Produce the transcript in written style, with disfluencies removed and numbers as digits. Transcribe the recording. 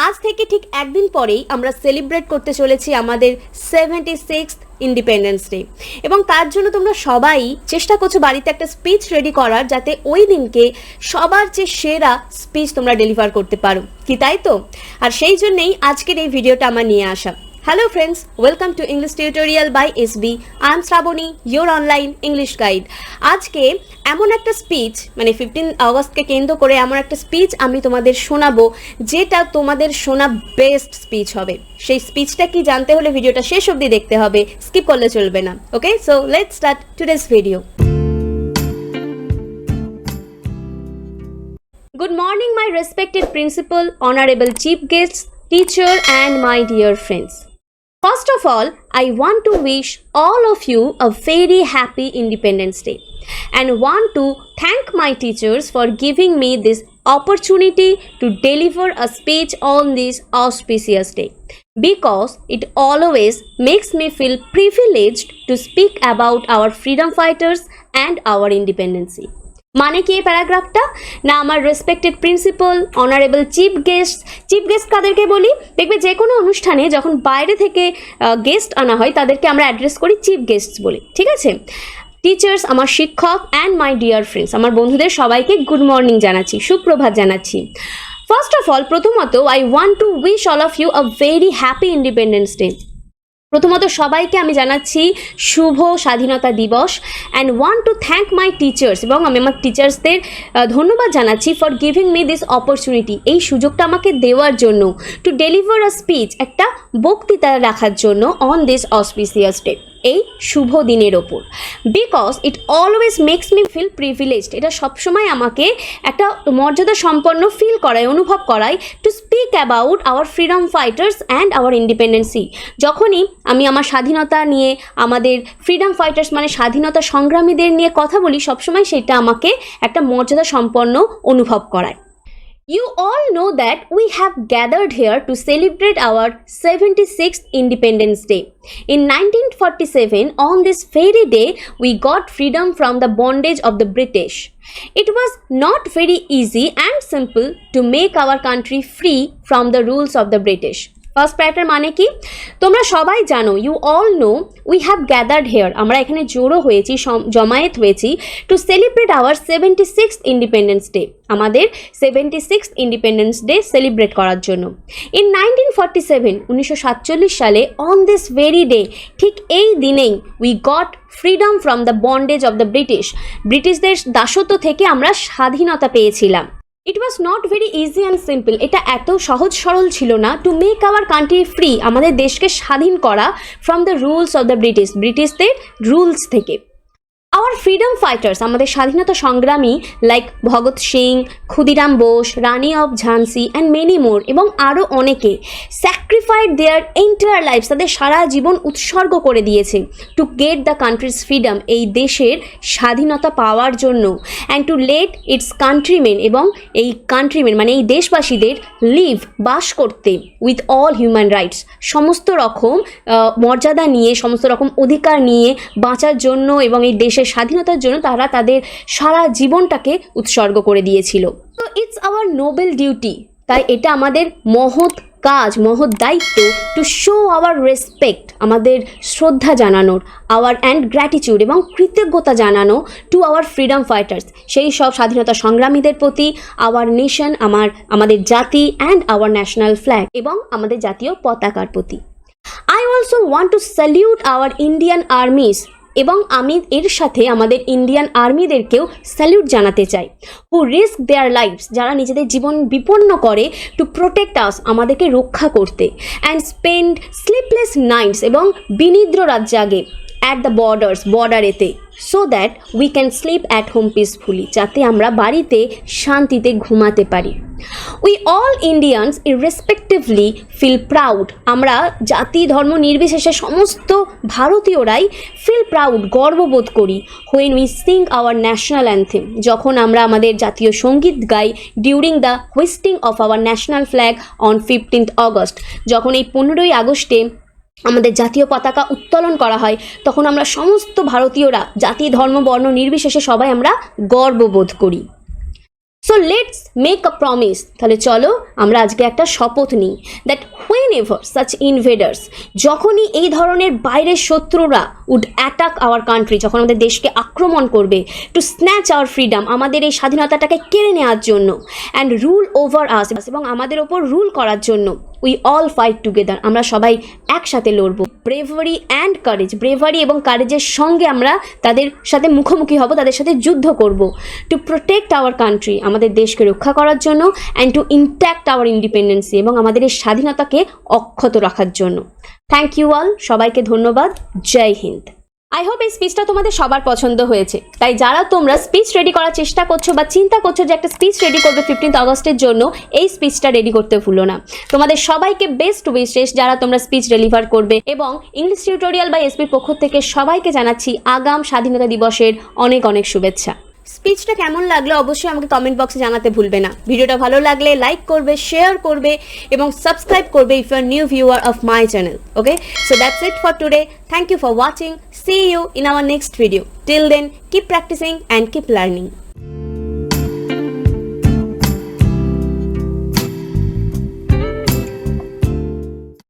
আজ থেকে ঠিক একদিন পরেই আমরা সেলিব্রেট করতে চলেছি আমাদের 76th ইন্ডিপেন্ডেন্স ডে এবং তার জন্য তোমরা সবাই চেষ্টা করছো বাড়িতে একটা স্পিচ রেডি করার, যাতে ওই দিনকে সবার চেয়ে সেরা স্পিচ তোমরা ডেলিভার করতে পারো, কি তাই তো? আর সেই জন্যই আজকের এই ভিডিওটা আমার নিয়ে আসা। Hello friends, welcome to English Tutorial by SB. I am Shravani, your online English guide. আজকে এমন একটা স্পিচ, মানে 15 আগস্টকে কেন্দ্র করে এমন একটা স্পিচ আমি তোমাদের শোনাবো, যেটা তোমাদের শোনা বেস্ট স্পিচ হবে। সেই স্পিচটা কি জানতে হলে ভিডিওটা শেষ অবধি দেখতে হবে, স্কিপ করলে চলবে না। Okay, so let's start today's video. Good morning, my respected principal, honorable chief guests, teacher and my dear friends. First of all, I want to wish all of you a very happy Independence Day and want to thank my teachers for giving me this opportunity to deliver a speech on this auspicious day, because it always makes me feel privileged to speak about our freedom fighters and our independence. মানে কি এই প্যারাগ্রাফটা? না, আমার respected principal, honourable chief guest কাদেরকে বলি? দেখবে যে কোনো অনুষ্ঠানে যখন বাইরে থেকে গেস্ট আনা হয় তাদেরকে আমরা অ্যাড্রেস করি চিফ গেস্টস বলি, ঠিক আছে? টিচার্স, আমার শিক্ষক, অ্যান্ড মাই ডিয়ার ফ্রেন্ডস, আমার বন্ধুদের সবাইকে গুড মর্নিং জানাচ্ছি, সুপ্রভাত জানাচ্ছি। ফার্স্ট অফ অল, প্রথমত I want to wish all of you a very happy independence day. প্রথমত সবাইকে আমি জানাচ্ছি শুভ স্বাধীনতা দিবস, and want to thank my teachers, এবং আমি আমার টিচার্সদের ধন্যবাদ জানাচ্ছি for giving me this opportunity, এই সুযোগটা আমাকে দেওয়ার জন্য, টু ডেলিভার আ স্পিচ, একটা বক্তৃতা রাখার জন্য অন দিস অসপিসিয়াস ডে, এই শুভ দিনের ওপর। Because it always makes me feel privileged, এটা সবসময় আমাকে একটা মর্যাদা সম্পন্ন ফিল করায়, অনুভব করায়, to speak about our freedom fighters and our independency. যখনই আমি আমার স্বাধীনতা নিয়ে, আমাদের ফ্রিডম ফাইটার্স মানে স্বাধীনতা সংগ্রামীদের নিয়ে কথা বলি, সবসময় সেটা আমাকে একটা মর্যাদা সম্পন্ন অনুভব করায়। You all know that we have gathered here to celebrate our 76th Independence Day. In 1947, on this very day, we got freedom from the bondage of the British. It was not very easy and simple to make our country free from the rules of the British. First প্যারাটার মানে কি তোমরা সবাই জানো, you all know, we have gathered here, আমরা এখানে জড়ো হয়েছি, জমায়েত হয়েছি, to celebrate our 76th independence day, আমাদের 76th ইন্ডিপেন্ডেন্স ডে সেলিব্রেট করার জন্য। ইন 1947, 1947 সালে, অন দিস ভেরি ডে, ঠিক এই দিনেই, we got freedom from the bondage of the ব্রিটিশদের দাসত্ব থেকে আমরা স্বাধীনতা পেয়েছিলাম। It was not very easy and simple, এটা এত সহজ সরল ছিল না, to make our country free, আমাদের দেশকে স্বাধীন করা, from the rules of the ব্রিটিশদের রুলস থেকে। আওয়ার ফ্রিডম ফাইটার্স, আমাদের স্বাধীনতা সংগ্রামী, like Bhagat Singh, Khudiram Bose, Rani of Jhansi and many more, এবং আরও অনেকে, স্যাক্রিফাইড দেয়ার এন্টায়ার লাইফ, তাদের সারা জীবন উৎসর্গ করে দিয়েছে, to get the countries freedom, এই দেশের স্বাধীনতা পাওয়ার জন্য, অ্যান্ড টু লেট ইটস কান্ট্রিমেন, এবং এই কান্ট্রিমেন মানে এই দেশবাসীদের লিভ, বাস করতে, উইথ অল হিউম্যান রাইটস, সমস্ত রকম মর্যাদা নিয়ে, সমস্ত রকম অধিকার নিয়ে বাঁচার জন্য, এবং এই দেশের স্বাধীনতার জন্য তারা তাদের সারা জীবনটাকে উৎসর্গ করে দিয়েছিল। তো ইটস আওয়ার নোবেল ডিউটি, তাই এটা আমাদের মহৎ কাজ, মহৎ দায়িত্ব, টু শো আওয়ার রেসপেক্ট, আমাদের শ্রদ্ধা জানানোর, আওয়ার অ্যান্ড গ্র্যাটিটিউড, এবং কৃতজ্ঞতা জানানো, টু আওয়ার ফ্রিডম ফাইটার্স, সেই সব স্বাধীনতা সংগ্রামীদের প্রতি, আওয়ার নেশন, আমাদের জাতি, অ্যান্ড আওয়ার ন্যাশনাল ফ্ল্যাগ, এবং আমাদের জাতীয় পতাকার প্রতি। I also want to salute hour Indian armies, এবং আমি এর সাথে আমাদের ইন্ডিয়ান আর্মিদেরকেও স্যালিউট জানাতে চাই, হু রিস্ক দেয়ার লাইফস, যারা নিজেদের জীবন বিপন্ন করে, টু প্রোটেক্ট আস, আমাদেরকে রক্ষা করতে, অ্যান্ড স্পেন্ড স্লিপলেস নাইটস, এবং বিনিদ্র রাত জাগে, অ্যাট দ্য বর্ডারেতে, so that we can sleep at home peacefully, যাতে আমরা বাড়িতে শান্তিতে ঘুমাতে পারি। We all Indians irrespectively feel proud, আমরা জাতি ধর্ম নির্বিশেষে সমস্ত ভারতীয়রাই ফিল প্রাউড, গর্ববোধ করি, when we sing our national anthem, যখন আমরা আমাদের জাতীয় সঙ্গীত গাই, during the hoisting of our national flag on 15th August, যখন এই 15ই আগস্টে আমাদের জাতীয় পতাকা উত্তোলন করা হয়, তখন আমরা সমস্ত ভারতীয়রা জাতি ধর্ম বর্ণ নির্বিশেষে সবাই আমরা গর্ববোধ করি। So let's make a promise, তাহলে চলো আমরা আজকে একটা শপথ নিই দ্যাট হোয়েন এভার সাচ ইনভেডার্স, যখনই এই ধরনের বাইরের শত্রুরা উড অ্যাটাক আওয়ার কান্ট্রি, যখন আমাদের দেশকে আক্রমণ করবে, টু স্ন্যাচ আওয়ার ফ্রিডম, আমাদের এই স্বাধীনতাটাকে কেড়ে নেওয়ার জন্য, অ্যান্ড রুল ওভার আস, এবং আমাদের ওপর রুল করার জন্য, উই অল ফাইট টুগেদার, আমরা সবাই একসাথে লড়বো। ব্রেভারি অ্যান্ড কারেজ, ব্রেভারি এবং কারেজের সঙ্গে আমরা তাদের সাথে মুখোমুখি হব, তাদের সাথে যুদ্ধ করব, টু প্রোটেক্ট আওয়ার কান্ট্রি, আমাদের দেশকে রক্ষা করার জন্য, and to intact our independency, এবং আমাদের এই স্বাধীনতাকে অক্ষত রাখার জন্য। থ্যাংক ইউ অল, সবাইকে ধন্যবাদ। জয় হিন্দ। আই হোপ এই স্পিচটা তোমাদের সবার পছন্দ হয়েছে। তাই যারা তোমরা স্পিচ রেডি করার চেষ্টা করছো বা চিন্তা করছো যে একটা স্পিচ রেডি করবে 15th আগস্টের জন্য, এই স্পিচটা রেডি করতে ভুলো না। তোমাদের সবাইকে বেস্ট উইশেস যারা তোমরা স্পিচ ডেলিভার করবে, এবং ইংলিশ টিউটোরিয়াল বা এসপির পক্ষ থেকে সবাইকে জানাচ্ছি আগাম স্বাধীনতা দিবসের অনেক অনেক শুভেচ্ছা। স্পিচটা কেমন লাগলো অবশ্যই আমাকে কমেন্ট বক্সে জানাতে ভুলবে না। ভিডিওটা ভালো লাগলে লাইক করবে, শেয়ার করবে এবং সাবস্ক্রাইব করবে if you are new viewer of my channel. Okay, so that's it for today. Thank you for watching. See you in our next video. Till then, keep practicing and keep learning.